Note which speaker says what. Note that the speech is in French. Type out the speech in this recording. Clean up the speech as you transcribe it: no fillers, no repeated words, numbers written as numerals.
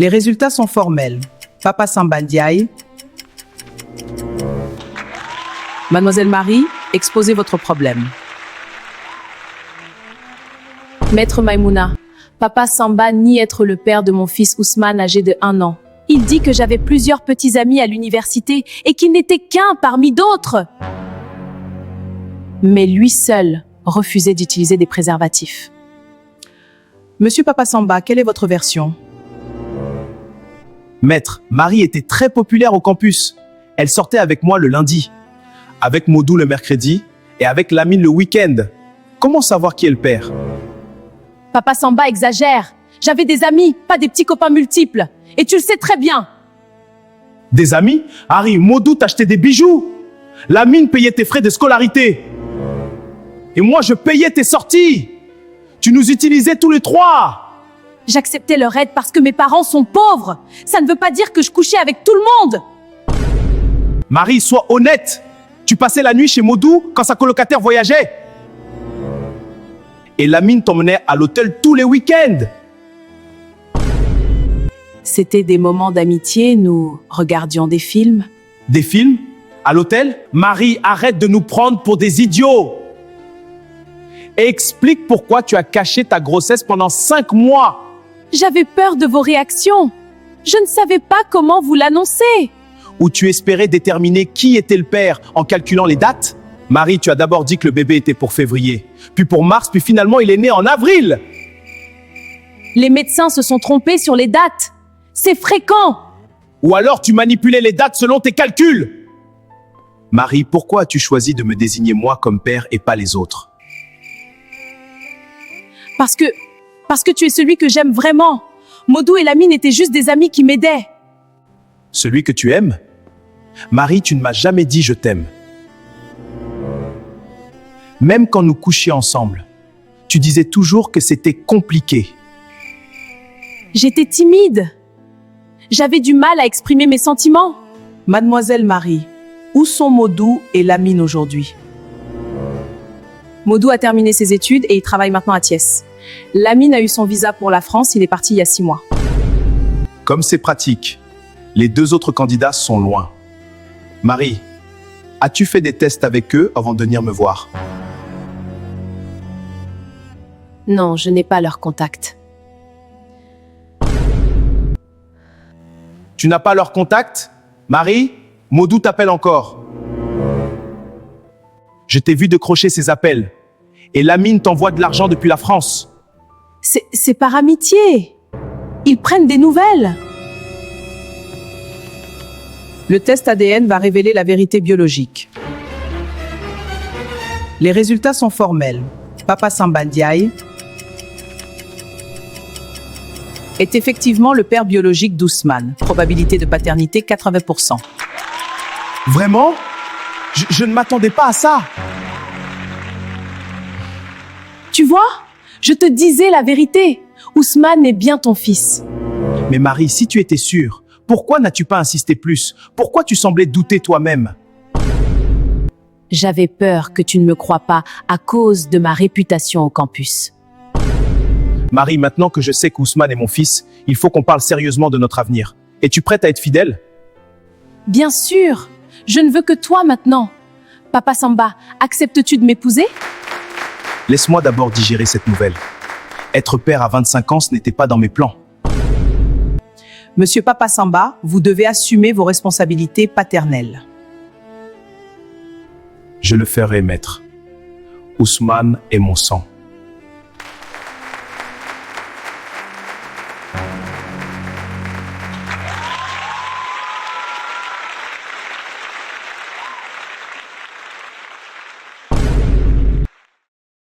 Speaker 1: Les résultats sont formels. Papa Samba Ndiaye. Mademoiselle Marie, exposez votre problème.
Speaker 2: Maître Maïmouna, Papa Samba nie être le père de mon fils Ousmane âgé de 1 an. Il dit que j'avais plusieurs petits amis à l'université et qu'il n'était qu'un parmi d'autres. Mais lui seul refusait d'utiliser des préservatifs.
Speaker 1: Monsieur Papa Samba, quelle est votre version?
Speaker 3: Maître, Marie était très populaire au campus. Elle sortait avec moi le lundi, avec Modou le mercredi et avec Lamine le week-end. Comment savoir qui est le père?
Speaker 2: Papa Samba exagère. J'avais des amis, pas des petits copains multiples. Et tu le sais très bien.
Speaker 3: Des amis? Harry, Modou t'achetait des bijoux. Lamine payait tes frais de scolarité. Et moi, je payais tes sorties. Tu nous utilisais tous les trois.
Speaker 2: J'acceptais leur aide parce que mes parents sont pauvres. Ça ne veut pas dire que je couchais avec tout le monde.
Speaker 3: Marie, sois honnête. Tu passais la nuit chez Modou quand sa colocataire voyageait. Et Lamine t'emmenait à l'hôtel tous les week-ends.
Speaker 2: C'était des moments d'amitié, nous regardions des films.
Speaker 3: Des films? À l'hôtel? Marie, arrête de nous prendre pour des idiots. Et explique pourquoi tu as caché ta grossesse pendant 5 mois.
Speaker 2: J'avais peur de vos réactions. Je ne savais pas comment vous l'annoncer.
Speaker 3: Ou tu espérais déterminer qui était le père en calculant les dates? Marie, tu as d'abord dit que le bébé était pour février, puis pour mars, puis finalement il est né en avril.
Speaker 2: Les médecins se sont trompés sur les dates. C'est fréquent.
Speaker 3: Ou alors tu manipulais les dates selon tes calculs. Marie, pourquoi as-tu choisi de me désigner moi comme père et pas les autres?
Speaker 2: Parce que tu es celui que j'aime vraiment. Modou et Lamine étaient juste des amis qui m'aidaient.
Speaker 3: Celui que tu aimes? Marie, tu ne m'as jamais dit je t'aime. Même quand nous couchions ensemble, tu disais toujours que c'était compliqué.
Speaker 2: J'étais timide. J'avais du mal à exprimer mes sentiments.
Speaker 1: Mademoiselle Marie, où sont Modou et Lamine aujourd'hui?
Speaker 2: Modou a terminé ses études et il travaille maintenant à Thiès. Lamine a eu son visa pour la France, il est parti il y a 6 mois.
Speaker 3: Comme c'est pratique, les 2 autres candidats sont loin. Marie, as-tu fait des tests avec eux avant de venir me voir?
Speaker 2: Non, je n'ai pas leur contact.
Speaker 3: Tu n'as pas leur contact? Marie, Modou t'appelle encore. Je t'ai vu décrocher ses appels. Et Lamine t'envoie de l'argent depuis la France.
Speaker 2: C'est par amitié. Ils prennent des nouvelles.
Speaker 1: Le test ADN va révéler la vérité biologique. Les résultats sont formels. Papa Samba Ndiaye est effectivement le père biologique d'Ousmane. Probabilité de paternité 80%.
Speaker 3: Vraiment? Je ne m'attendais pas à ça.
Speaker 2: Tu vois? Je te disais la vérité. Ousmane est bien ton fils.
Speaker 3: Mais Marie, si tu étais sûre, pourquoi n'as-tu pas insisté plus? Pourquoi tu semblais douter toi-même?
Speaker 2: J'avais peur que tu ne me crois pas à cause de ma réputation au campus.
Speaker 3: Marie, maintenant que je sais qu'Ousmane est mon fils, il faut qu'on parle sérieusement de notre avenir. Es-tu prête à être fidèle?
Speaker 2: Bien sûr. Je ne veux que toi maintenant. Papa Samba, acceptes-tu de m'épouser?
Speaker 3: Laisse-moi d'abord digérer cette nouvelle. Être père à 25 ans, ce n'était pas dans mes plans.
Speaker 1: Monsieur Papa Samba, vous devez assumer vos responsabilités paternelles.
Speaker 3: Je le ferai, maître. Ousmane est mon sang.